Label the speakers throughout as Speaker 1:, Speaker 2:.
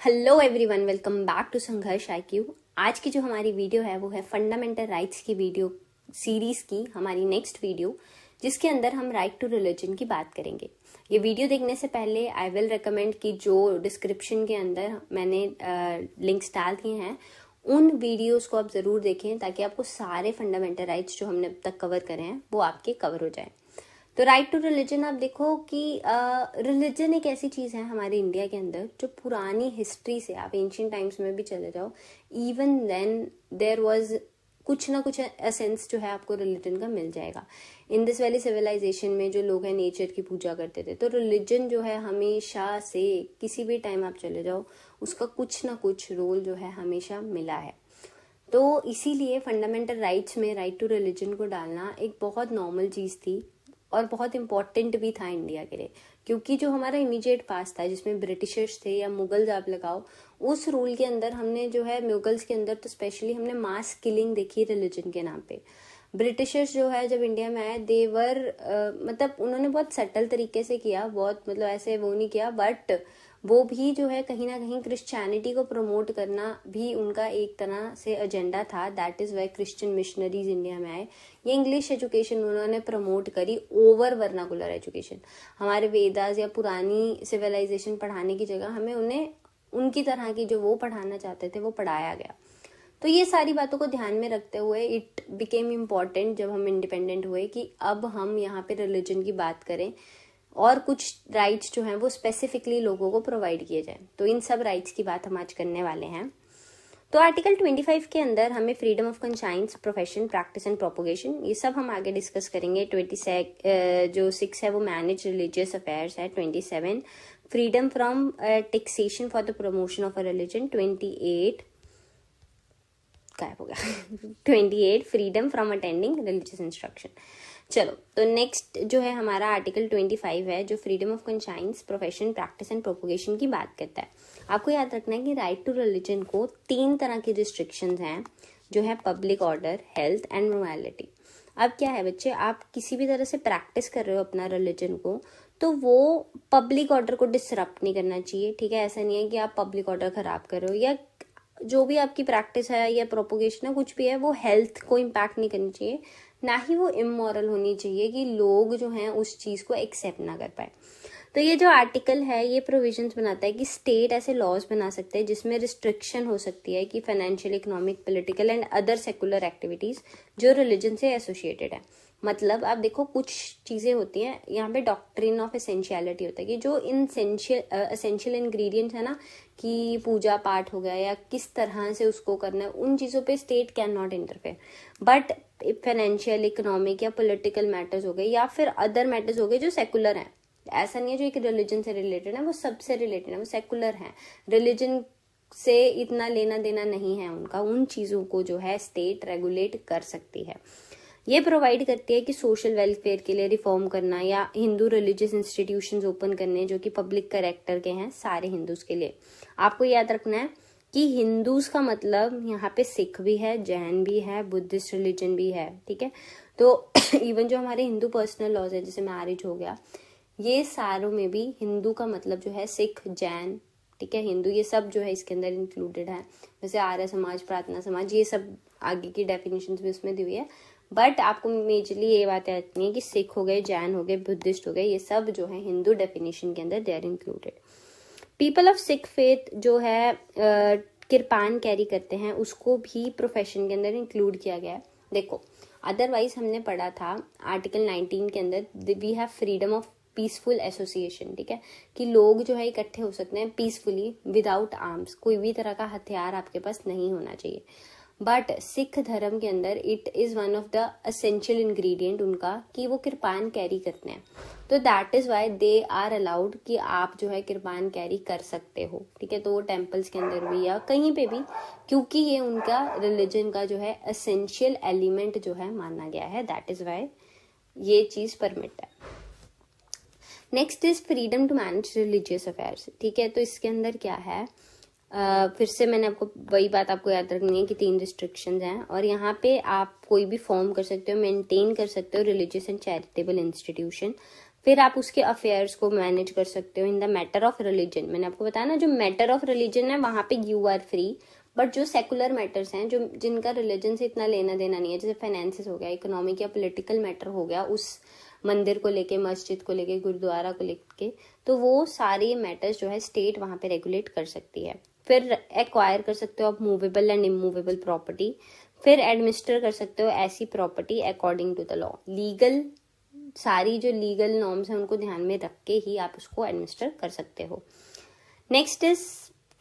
Speaker 1: Hello everyone, welcome back to Sangharsh IQ। आज की जो हमारी वीडियो है वो है फंडामेंटल राइट्स की वीडियो सीरीज की हमारी नेक्स्ट वीडियो, जिसके अंदर हम राइट टू रिलीजन की बात करेंगे। ये वीडियो देखने से पहले आई विल रिकमेंड कि जो डिस्क्रिप्शन के अंदर मैंने लिंक्स डाल दिए हैं उन वीडियोस को आप ज़रूर देखें, ताकि आपको सारे फंडामेंटल राइट्स जो हमने अब तक कवर करे हैं वो आपके कवर हो जाए। तो राइट टू रिलीजन आप देखो कि रिलीजन एक ऐसी चीज़ है हमारे इंडिया के अंदर जो पुरानी हिस्ट्री से, आप एंशियंट टाइम्स में भी चले जाओ, इवन देन देयर वाज कुछ ना कुछ एसेंस जो है आपको रिलीजन का मिल जाएगा। इंडस वैली सिविलाइजेशन में जो लोग हैं नेचर की पूजा करते थे, तो रिलीजन जो है हमेशा से किसी भी टाइम आप चले जाओ उसका कुछ ना कुछ रोल जो है हमेशा मिला है। तो इसीलिए फंडामेंटल राइट्स में राइट टू रिलीजन को डालना एक बहुत नॉर्मल चीज़ थी और बहुत इम्पॉर्टेंट भी था इंडिया के लिए, क्योंकि जो हमारा इमीडिएट पास था जिसमें ब्रिटिशर्स थे या मुगल्स आप लगाओ, उस रूल के अंदर हमने जो है मुगल्स के अंदर तो स्पेशली हमने मास किलिंग देखी रिलीजन के नाम पे। ब्रिटिशर्स जो है जब इंडिया में आए देवर मतलब उन्होंने बहुत सटल तरीके से किया, बहुत मतलब ऐसे वो नहीं किया, बट वो भी जो है कहीं ना कहीं क्रिश्चियनिटी को प्रमोट करना भी उनका एक तरह से एजेंडा था। That is why Christian missionaries India में आए। ये इंग्लिश एजुकेशन उन्होंने प्रमोट करी ओवर वर्नाकुलर एजुकेशन। हमारे वेदास या पुरानी सिविलाइजेशन पढ़ाने की जगह हमें उन्हें उनकी तरह की जो वो पढ़ाना चाहते थे वो पढ़ाया गया। तो ये सारी बातों को ध्यान में रखते हुए इट बिकेम इम्पॉर्टेंट जब हम इंडिपेंडेंट हुए कि अब हम यहाँ पे रिलीजन की बात करें और कुछ राइट्स जो हैं वो स्पेसिफिकली लोगों को प्रोवाइड किए जाए। तो इन सब राइट्स की बात हम आज करने वाले हैं। तो आर्टिकल 25 के अंदर हमें freedom of conscience, profession, practice and propagation, ये सब हम आगे डिस्कस करेंगे। 26 जो 6 है वो मैनेज रिलीजियस अफेयर्स है। 27 freedom from taxation for the promotion of a religion. 28 गायब हो गया 28 freedom from attending religious instruction. चलो, तो नेक्स्ट जो है हमारा आर्टिकल 25 है जो freedom of conscience, profession, practice and propagation की बात करता है। आपको याद रखना है कि राइट टू रिलीजन को 3 तरह की रिस्ट्रिक्शंस हैं, जो है public order, health and morality. अब क्या है बच्चे, आप किसी भी तरह से प्रैक्टिस कर रहे हो अपना रिलीजन को, तो वो पब्लिक ऑर्डर को डिसरप्ट नहीं करना चाहिए। ठीक है, ऐसा नहीं है कि आप पब्लिक ऑर्डर खराब कर रहे हो, या जो भी आपकी प्रैक्टिस है या प्रोपोगेशन है कुछ भी है वो हेल्थ को इम्पैक्ट नहीं करनी चाहिए, ना ही वो इमोरल होनी चाहिए कि लोग जो हैं उस चीज़ को एक्सेप्ट ना कर पाए। तो ये जो आर्टिकल है ये प्रोविजंस बनाता है कि स्टेट ऐसे लॉज बना सकते हैं जिसमें रिस्ट्रिक्शन हो सकती है कि financial, economic, political and other secular activities जो रिलीजन से एसोसिएटेड है। मतलब आप देखो कुछ चीज़ें होती हैं यहाँ पे, डॉक्ट्रिन ऑफ एसेंशियलिटी होता है कि जो एसेंशियल इंग्रेडिएंट्स है ना, कि पूजा पाठ हो गया या किस तरह से उसको करना है, उन चीज़ों पे state can not interfere. But financial, economic या पॉलिटिकल मैटर्स हो गए या फिर अदर मैटर्स हो गए जो सेकुलर हैं, ऐसा नहीं है जो एक रिलीजन से रिलेटेड है, वो सबसे रिलेटेड है, वो सेकुलर है, रिलीजन से इतना लेना देना नहीं है उनका, उन चीज़ों को जो है स्टेट रेगुलेट कर सकती है। ये प्रोवाइड करती है कि सोशल वेलफेयर के लिए रिफॉर्म करना या हिंदू रिलीजियस इंस्टीट्यूशंस ओपन करने जो कि पब्लिक कैरेक्टर के हैं सारे हिंदूज के लिए। आपको याद रखना है कि हिंदूज का मतलब यहाँ पे सिख भी है, जैन भी है, बुद्धिस्ट रिलीजन भी है। ठीक है, तो इवन जो हमारे हिंदू पर्सनल लॉज है जैसे मैरिज हो गया, ये सारों में भी हिंदू का मतलब जो है सिख, जैन, ठीक है, हिंदू, ये सब जो है इसके अंदर इंक्लूडेड है। वैसे आर्य समाज, प्रार्थना समाज, ये सब आगे की डेफिनेशंस भी उसमें दी हुई है, बट आपको मेजरली ये बात याद रखनी है कि सिख हो गए, जैन हो गए, बुद्धिस्ट हो गए, ये सब जो है हिंदू डेफिनेशन के अंदर they are included. People of Sikh faith जो है किरपान कैरी करते हैं, उसको भी प्रोफेशन के अंदर इंक्लूड किया गया है। देखो, अदरवाइज हमने पढ़ा था आर्टिकल 19 के अंदर we have freedom of peaceful association. ठीक है, कि लोग जो है इकट्ठे हो सकते हैं पीसफुली विदाउट आर्म्स, कोई भी तरह का हथियार आपके पास नहीं होना चाहिए। बट सिख धर्म के अंदर it is one of the essential ingredient उनका कि वो किरपान कैरी करते हैं, तो that is why they are allowed कि आप जो है किरपान कैरी कर सकते हो। ठीक है, तो वो टेम्पल्स के अंदर भी या कहीं पे भी, क्योंकि ये उनका रिलीजन का जो है एसेंशियल एलिमेंट जो है माना गया है, दैट इज वाई ये चीज परमिट है। Next is freedom to manage religious affairs. ठीक है, तो इसके अंदर क्या है, फिर से मैंने आपको वही बात आपको याद रखनी है कि 3 रिस्ट्रिक्शंस हैं और यहाँ पे आप कोई भी फॉर्म कर सकते हो, मेंटेन कर सकते हो रिलीजियस एंड चैरिटेबल इंस्टीट्यूशन। फिर आप उसके अफेयर्स को मैनेज कर सकते हो in the matter of religion. मैंने आपको बताया ना, जो मैटर ऑफ रिलीजन है वहां पे यू आर फ्री, बट जो सेकुलर मैटर्स हैं, जो जिनका रिलीजन से इतना लेना देना नहीं है, जैसे फाइनेंसिस हो गया, इकोनॉमिक या पॉलिटिकल मैटर हो गया, उस मंदिर को लेके, मस्जिद को लेके, गुरुद्वारा को लेके, तो वो सारे मैटर्स जो है स्टेट वहां पे रेगुलेट कर सकती है। फिर एक्वायर कर सकते हो आप मूवेबल एंड इमूवेबल प्रॉपर्टी। फिर एडमिनिस्टर कर सकते हो ऐसी property according to the law. Legal, सारी जो लीगल नॉर्म्स हैं उनको ध्यान में रख के ही आप उसको एडमिनिस्टर कर सकते हो। नेक्स्ट इज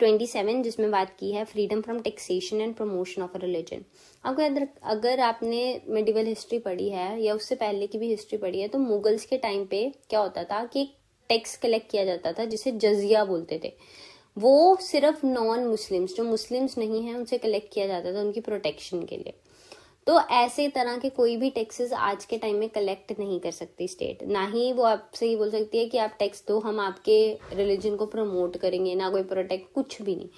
Speaker 1: 27, जिसमें बात की है freedom from taxation and promotion of religion. आपको अगर आपने मेडिवल हिस्ट्री पढ़ी है या उससे पहले की भी हिस्ट्री पढ़ी है, तो मुगल्स के टाइम पे क्या होता था कि टैक्स कलेक्ट किया जाता था जिसे जजिया बोलते थे। वो सिर्फ नॉन मुस्लिम्स, जो मुस्लिम्स नहीं है, उनसे कलेक्ट किया जाता था उनकी प्रोटेक्शन के लिए। तो ऐसे तरह के कोई भी टैक्सेस आज के टाइम में कलेक्ट नहीं कर सकती स्टेट, ना ही वो आपसे ये बोल सकती है कि आप टैक्स दो, हम आपके रिलीजन को प्रमोट करेंगे, ना कोई प्रोटेक्ट, कुछ भी नहीं।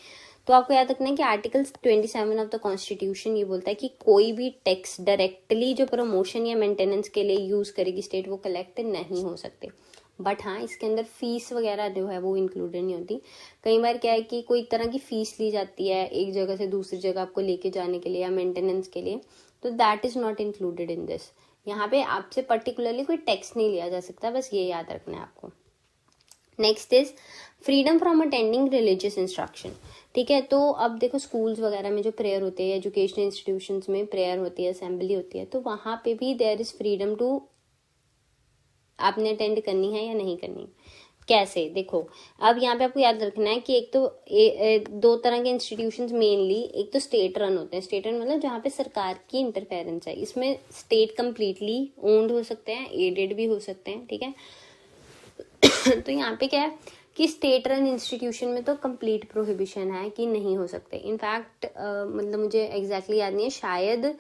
Speaker 1: तो आपको याद रखना है कि आर्टिकल 27 ऑफ द कॉन्स्टिट्यूशन ये बोलता है कि कोई भी टैक्स डायरेक्टली जो प्रमोशन या मेंटेनेंस के लिए यूज करेगी स्टेट, वो कलेक्ट नहीं हो सकते। बट हाँ, इसके अंदर फीस वगैरह जो है वो इंक्लूडेड नहीं होती। कई बार क्या है कि कोई तरह की फीस ली जाती है एक जगह से दूसरी जगह आपको लेके जाने के लिए या मेंटेनेंस के लिए, तो that is not included in this. यहाँ पे आपसे पर्टिकुलरली कोई टैक्स नहीं लिया जा सकता, बस ये याद रखना है आपको। Next is freedom from attending religious instruction. ठीक है, तो अब देखो स्कूल्स वगैरह में जो प्रेयर होते हैं, एजुकेशनल इंस्टीट्यूशंस में प्रेयर होती है, असेंबली होती है, तो वहां पे भी देयर इज फ्रीडम टू, आपने अटेंड करनी है या नहीं करनी। कैसे, देखो अब यहाँ पे आपको याद रखना है कि एक तो दो तरह के इंस्टीट्यूशंस मेनली, एक तो स्टेट रन होते हैं। स्टेट रन मतलब जहाँ पे सरकार की इंटरफेरेंस है, इसमें स्टेट कंप्लीटली ओन्ड हो सकते हैं, एडेड भी हो सकते हैं। ठीक है तो यहाँ पे क्या है कि स्टेट रन इंस्टीट्यूशन में तो कंप्लीट प्रोहिबिशन है कि नहीं हो सकते। इनफैक्ट मतलब मुझे एग्जैक्टली याद नहीं है, शायद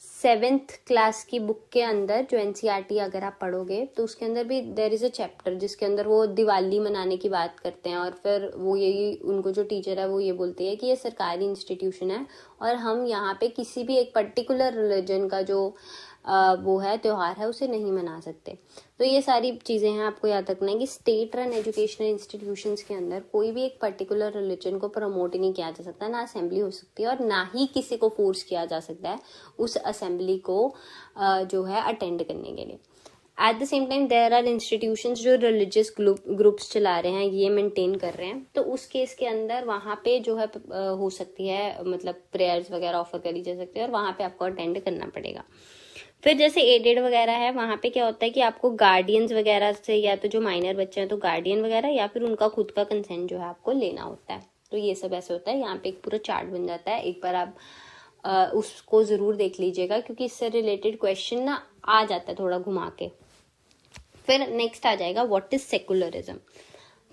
Speaker 1: 7th क्लास की बुक के अंदर जो एनसीईआरटी अगर आप पढ़ोगे तो उसके अंदर भी देयर इज अ चैप्टर जिसके अंदर वो दिवाली मनाने की बात करते हैं, और फिर वो यही, उनको जो टीचर है वो ये बोलती है कि ये सरकारी इंस्टीट्यूशन है और हम यहाँ पे किसी भी एक पर्टिकुलर रिलीजन का जो वो है त्योहार है उसे नहीं मना सकते। तो ये सारी चीजें हैं, आपको याद रखना है कि स्टेट रन एजुकेशनल इंस्टीट्यूशंस के अंदर कोई भी एक पर्टिकुलर रिलीजन को प्रमोट नहीं किया जा सकता, ना असेंबली हो सकती है और ना ही किसी को फोर्स किया जा सकता है उस असेंबली को जो है अटेंड करने के लिए। At the same time there are institutions जो रिलीजियस ग्रुप्स चला रहे हैं, ये मेंटेन कर रहे हैं, तो उस केस के अंदर वहां पे जो है हो सकती है, मतलब प्रेयर्स वगैरह ऑफर करी जा सकती है और वहां पे आपको अटेंड करना पड़ेगा। फिर जैसे एडेड वगैरह है, वहां पे क्या होता है कि आपको गार्डियंस वगैरह से, या तो जो माइनर बच्चे हैं तो गार्डियन वगैरह, या फिर उनका खुद का कंसेंट जो है आपको लेना होता है। तो ये सब ऐसे होता है, यहाँ पे एक पूरा चार्ट बन जाता है, एक बार आप उसको जरूर देख लीजिएगा क्योंकि इससे रिलेटेड क्वेश्चन ना आ जाता है थोड़ा घुमा के। फिर नेक्स्ट आ जाएगा व्हाट इज सेकुलरिज्म।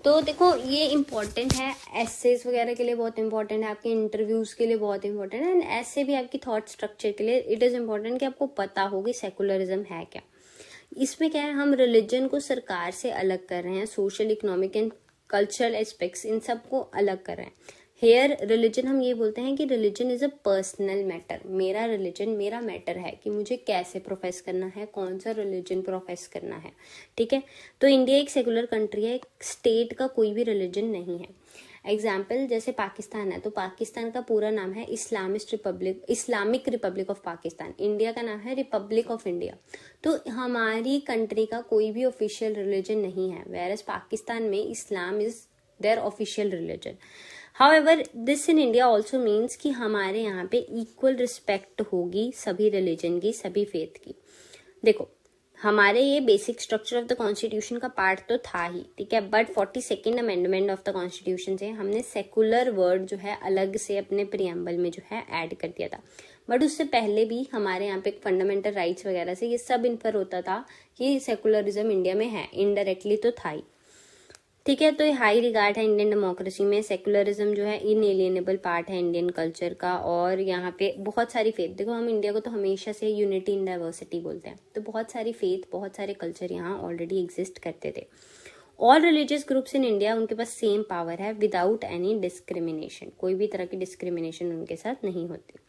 Speaker 1: तो देखो ये इम्पोर्टेंट है, एसेज वगैरह के लिए बहुत इंपॉर्टेंट है, आपके इंटरव्यूज के लिए बहुत इंपॉर्टेंट है, एंड ऐसे भी आपकी थॉट स्ट्रक्चर के लिए इट इज इम्पोर्टेंट कि आपको पता हो कि सेकुलरिज्म है क्या। इसमें क्या है, हम रिलीजन को सरकार से अलग कर रहे हैं, social, economic and cultural aspects in सबको अलग कर रहे हैं। हेयर रिलीजन, हम ये बोलते हैं कि religion is a personal matter. मेरा रिलीजन मेरा मैटर है कि मुझे कैसे प्रोफेस करना है, कौन सा रिलीजन प्रोफेस करना है। ठीक है, तो इंडिया एक सेकुलर कंट्री है, स्टेट का कोई भी रिलीजन नहीं है। एग्जाम्पल जैसे पाकिस्तान है, तो पाकिस्तान का पूरा नाम है Islamic Republic of Pakistan. India का नाम है रिपब्लिक ऑफ इंडिया। तो हमारी कंट्री का कोई भी ऑफिशियल रिलीजन नहीं है, वेयरएज पाकिस्तान में Islam is their official religion. However this in India also means कि हमारे यहाँ पे इक्वल रिस्पेक्ट होगी सभी रिलीजन की, सभी फेथ की। देखो हमारे ये basic structure of the constitution का पार्ट तो था ही, ठीक है, but 42nd amendment of the constitution से हमने सेकुलर वर्ड जो है अलग से अपने प्रियम्बल में जो है ऐड कर दिया था। बट उससे पहले भी हमारे यहाँ पे फंडामेंटल राइट्स वगैरह से ये सब इन्फर होता था कि सेकुलरिज्म इंडिया में है, इनडायरेक्टली तो था ही। ठीक है, तो ये हाई रिगार्ड है इंडियन डेमोक्रेसी में। सेकुलरिज्म जो है इनएलिएनेबल पार्ट है इंडियन कल्चर का, और यहाँ पे बहुत सारी फेथ, देखो हम इंडिया को तो हमेशा से यूनिटी इन डाइवर्सिटी बोलते हैं, तो बहुत सारी फेथ, बहुत सारे कल्चर यहाँ ऑलरेडी एग्जिस्ट करते थे। All religious groups in India, उनके पास सेम पावर है विदाउट एनी डिस्क्रिमिनेशन, कोई भी तरह की डिस्क्रिमिनेशन उनके साथ नहीं होती।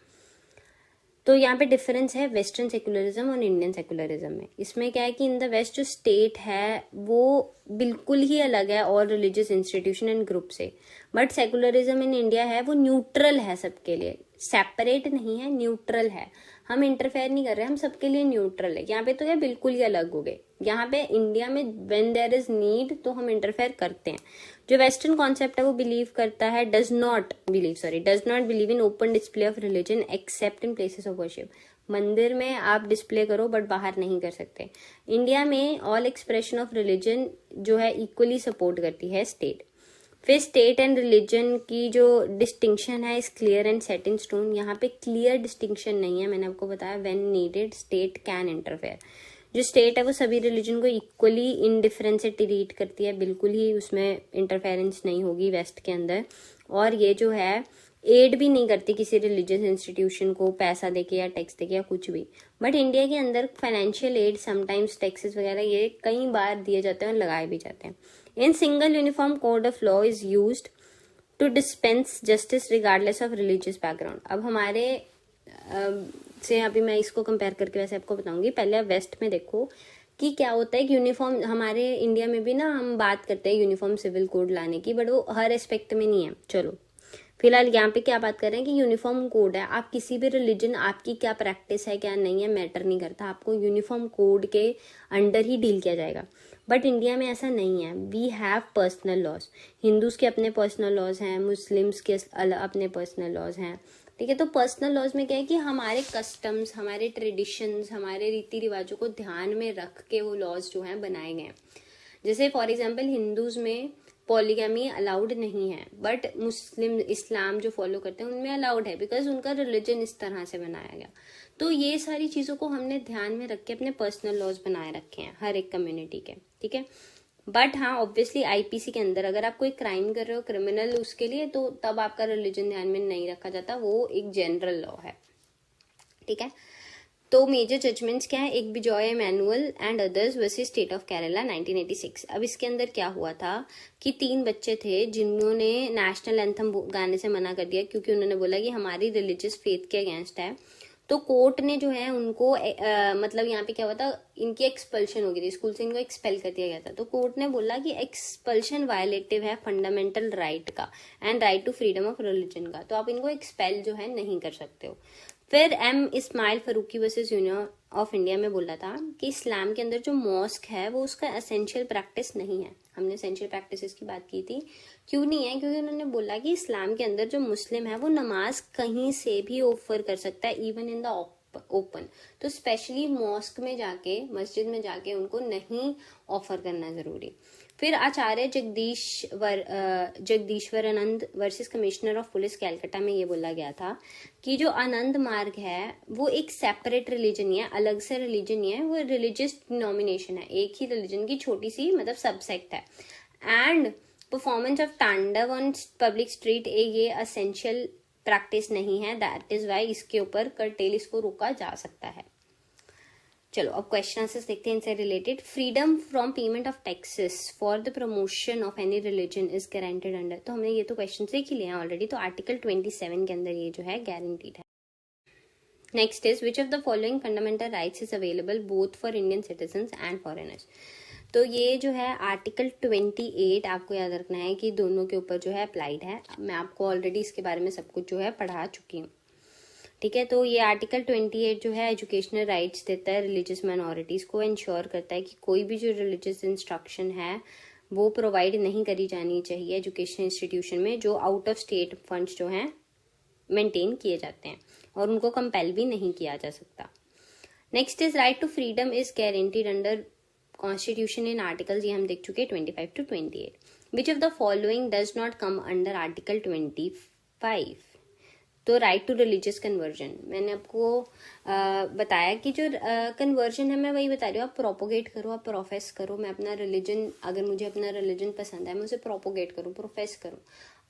Speaker 1: तो यहाँ पे डिफरेंस है वेस्टर्न सेकुलरिज्म और इंडियन सेकुलरिज्म में। इसमें क्या है कि इन द वेस्ट जो स्टेट है वो बिल्कुल ही अलग है और रिलीजियस इंस्टीट्यूशन एंड ग्रुप से, बट सेकुलरिज्म इन इंडिया है वो न्यूट्रल है सबके लिए, सेपरेट नहीं है, न्यूट्रल है। हम इंटरफेयर नहीं कर रहे, हम सबके लिए न्यूट्रल है। यहाँ पे तो क्या बिल्कुल ही अलग हो गए। यहाँ पे इंडिया में व्हेन देयर इज नीड तो हम इंटरफेयर करते हैं। जो वेस्टर्न कॉन्सेप्ट है वो बिलीव करता है does not believe in open display of religion accept in places of worship. मंदिर में आप डिस्प्ले करो बट बाहर नहीं कर सकते। इंडिया में ऑल एक्सप्रेशन ऑफ रिलीजन जो है इक्वली सपोर्ट करती है स्टेट। फिर स्टेट एंड रिलीजन की जो डिस्टिंक्शन है is clear and set in stone. यहाँ पे क्लियर डिस्टिंक्शन नहीं है। मैंने आपको बताया when needed state can interfere. जो स्टेट है वो सभी रिलीजन को इक्वली इनडिफरेंस से ट्रीट करती है, बिल्कुल ही उसमें इंटरफेरेंस नहीं होगी वेस्ट के अंदर। और ये जो है एड भी नहीं करती किसी रिलीजियस इंस्टीट्यूशन को पैसा देके या टैक्स देके या कुछ भी। बट इंडिया के अंदर फाइनेंशियल एड, समटाइम्स टैक्सेस वगैरह ये कई बार दिए जाते हैं और लगाए भी जाते हैं। In single uniform code of law is used to dispense justice regardless of religious background. अब हमारे से अभी मैं इसको कंपेयर करके वैसे आपको बताऊंगी। पहले आप वेस्ट में देखो कि क्या होता है कि यूनिफॉर्म, हमारे इंडिया में भी ना हम बात करते हैं यूनिफॉर्म सिविल कोड लाने की, बट वो हर एस्पेक्ट में नहीं है। चलो फिलहाल यहाँ पे क्या बात कर रहे हैं कि यूनिफॉर्म कोड है। आप किसी भी रिलीजन, आपकी क्या प्रैक्टिस है क्या नहीं है मैटर नहीं करता, आपको यूनिफॉर्म कोड के अंडर ही डील किया जाएगा। बट इंडिया में ऐसा नहीं है। We have personal laws. Hindus के अपने पर्सनल लॉज हैं, मुस्लिम्स के अपने पर्सनल लॉज हैं, ठीक है। तो पर्सनल लॉज में क्या है कि हमारे कस्टम्स, हमारे ट्रेडिशंस, हमारे रीति रिवाजों को ध्यान में रख के वो लॉज जो हैं बनाए गए हैं। जैसे फॉर एग्जाम्पल हिंदूज में पॉलीगैमी अलाउड नहीं है, बट मुस्लिम, इस्लाम जो फॉलो करते हैं उनमें अलाउड है, बिकॉज उनका रिलीजन इस तरह से बनाया गया। तो ये सारी चीजों को हमने ध्यान में रख के अपने पर्सनल लॉज बनाए रखे हैं हर एक कम्युनिटी के, ठीक है। बट हाँ ऑब्वियसली आईपीसी के अंदर अगर आप कोई क्राइम कर रहे हो क्रिमिनल उसके लिए, तो तब आपका रिलीजन ध्यान में नहीं रखा जाता, वो एक जनरल लॉ है, ठीक है। तो मेजर जजमेंट्स क्या है, एक Bijoy manual and others versus state of Kerala 1986। अब इसके अंदर क्या हुआ था कि 3 बच्चे थे जिन्होंने नेशनल एंथम गाने से मना कर दिया, क्योंकि उन्होंने बोला कि हमारी रिलीजियस फेथ के अगेंस्ट है। तो कोर्ट ने जो है उनको मतलब यहाँ पे क्या हुआ था, इनकी एक्सपल्शन हो गई थी, स्कूल से इनको एक्सपेल कर दिया गया था। तो कोर्ट ने बोला कि एक्सपल्शन वायलेटिव है फंडामेंटल राइट का and right to freedom of religion का, तो आप इनको एक्सपेल जो है नहीं कर सकते हो। फिर M Ismail Faruqui versus union of India में बोला था कि इस्लाम के अंदर जो मॉस्क है वो उसका एसेंशियल प्रैक्टिस नहीं है। हमने एसेंशियल प्रैक्टिसेस की बात की थी, क्यों नहीं है, क्योंकि उन्होंने बोला कि इस्लाम के अंदर जो मुस्लिम है वो नमाज कहीं से भी ऑफर कर सकता है, इवन इन द ओपन। तो स्पेशली मॉस्क में जाके, मस्जिद में जाके उनको नहीं ऑफर करना जरूरी। फिर Acharya Jagdishwar Anand versus commissioner of police Calcutta में ये बोला गया था कि जो आनंद मार्ग है वो एक सेपरेट रिलीजन ही है, अलग से रिलीजन ही है, वो रिलीजियस डिनोमिनेशन है, एक ही रिलीजन की छोटी सी मतलब सबसेक्ट है। एंड परफॉर्मेंस ऑफ तांडव ऑन पब्लिक स्ट्रीट ये असेंशियल प्रैक्टिस नहीं है, दैट इज वाई इसके ऊपर कर्टेल इसको रोका जा सकता है। चलो अब क्वेश्चन आंसर्स देखते हैं इनसे related. Freedom from payment of taxes for the promotion of any religion is guaranteed under, तो हमने ये तो क्वेश्चन देख ही लिए हैं ऑलरेडी, तो आर्टिकल 27 के अंदर ये जो है गारंटीड है। Next is which of the following fundamental rights is available both for Indian citizens and foreigners. तो ये जो है आर्टिकल 28 आपको याद रखना है कि दोनों के ऊपर जो है अप्लाइड है। मैं आपको ऑलरेडी इसके बारे में सब कुछ जो है पढ़ा चुकी हूँ, ठीक है। तो ये आर्टिकल 28 जो है एजुकेशनल राइट्स देता है रिलीजियस माइनॉरिटीज को, इंश्योर करता है कि कोई भी जो रिलीजियस इंस्ट्रक्शन है वो प्रोवाइड नहीं करी जानी चाहिए एजुकेशन इंस्टीट्यूशन में जो आउट ऑफ स्टेट फंड्स जो हैं मेंटेन किए जाते हैं, और उनको कंपेल भी नहीं किया जा सकता। Next is right to freedom is guaranteed under constitution in articles, ये हम देख चुके हैं 25 to 28। Which of the following does not come under article 25। तो राइट टू रिलीजियस कन्वर्जन, मैंने आपको बताया कि जो कन्वर्जन है मैं वही बता रही हूँ, आप प्रोपोगेट करो, आप प्रोफेस करो। मैं अपना रिलीजन, अगर मुझे अपना रिलीजन पसंद है मैं उसे प्रोपोगेट करूँ, प्रोफेस करूँ।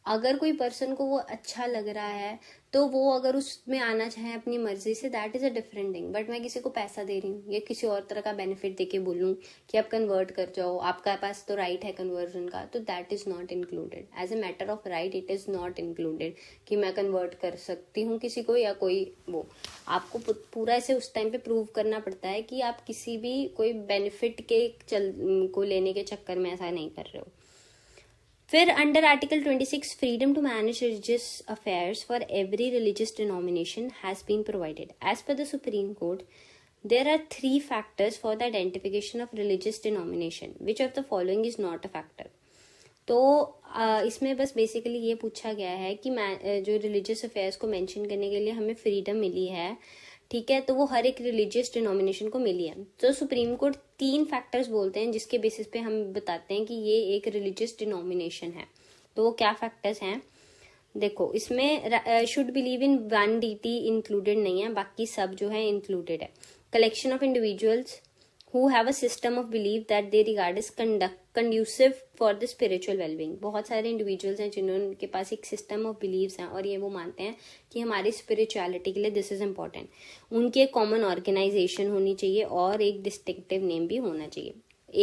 Speaker 1: अगर कोई पर्सन को वो अच्छा लग रहा है तो वो अगर उसमें आना चाहे अपनी मर्जी से, that is a different thing. But मैं किसी को पैसा दे रही हूँ या किसी और तरह का बेनिफिट देके बोलूँ कि आप कन्वर्ट कर जाओ, आपका पास तो राइट है कन्वर्जन का, तो that is not included as a matter of right. It is not included कि मैं कन्वर्ट कर सकती हूँ किसी को या कोई वो। आपको पूरा ऐसे उस टाइम पे प्रूव करना पड़ता है कि आप किसी भी कोई बेनिफिट के को लेने के चक्कर में ऐसा नहीं कर रहे हो। फिर under article 26 freedom to manage religious affairs for every religious denomination has been provided as per the supreme court. There are 3 factors for the identification of religious denomination, which of the following is not a factor. तो इसमें बस basically ये पूछा गया है कि जो religious affairs को मेंशन करने के लिए हमें फ्रीडम मिली है, ठीक है, तो वो हर एक रिलीजियस डिनोमिनेशन को मिली है। तो सुप्रीम कोर्ट 3 फैक्टर्स बोलते हैं जिसके बेसिस पे हम बताते हैं कि ये एक रिलीजियस डिनोमिनेशन है। तो वो क्या फैक्टर्स हैं? देखो, इसमें should believe in one deity included नहीं है, बाकी सब जो है इंक्लूडेड है। Collection of individuals who have a system of belief that they regard as conducive for the spiritual well-being। बहुत सारे इंडिविजुअल्स हैं जिनके पास एक सिस्टम ऑफ बिलीव्स हैं और ये वो मानते हैं कि हमारी स्पिरिचुअलिटी के लिए दिस इज इम्पोर्टेंट। उनकी एक कॉमन ऑर्गेनाइजेशन होनी चाहिए और एक डिस्टिंक्टिव नेम भी होना चाहिए।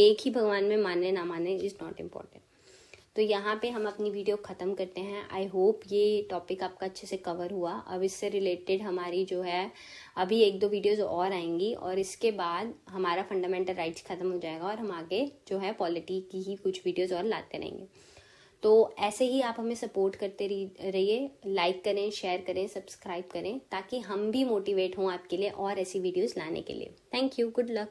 Speaker 1: एक ही भगवान में माने ना माने इज नॉट इम्पोर्टेंट। तो यहाँ पे हम अपनी वीडियो ख़त्म करते हैं। आई होप ये टॉपिक आपका अच्छे से कवर हुआ। अब इससे रिलेटेड हमारी जो है अभी 1-2 वीडियोस और आएंगी और इसके बाद हमारा फंडामेंटल राइट्स ख़त्म हो जाएगा और हम आगे जो है पॉलिटी की ही कुछ वीडियोस और लाते रहेंगे। तो ऐसे ही आप हमें सपोर्ट करते रहिए, लाइक करें, शेयर करें, सब्सक्राइब करें, ताकि हम भी मोटिवेट हों आपके लिए और ऐसी वीडियोज़ लाने के लिए। Thank you, good luck.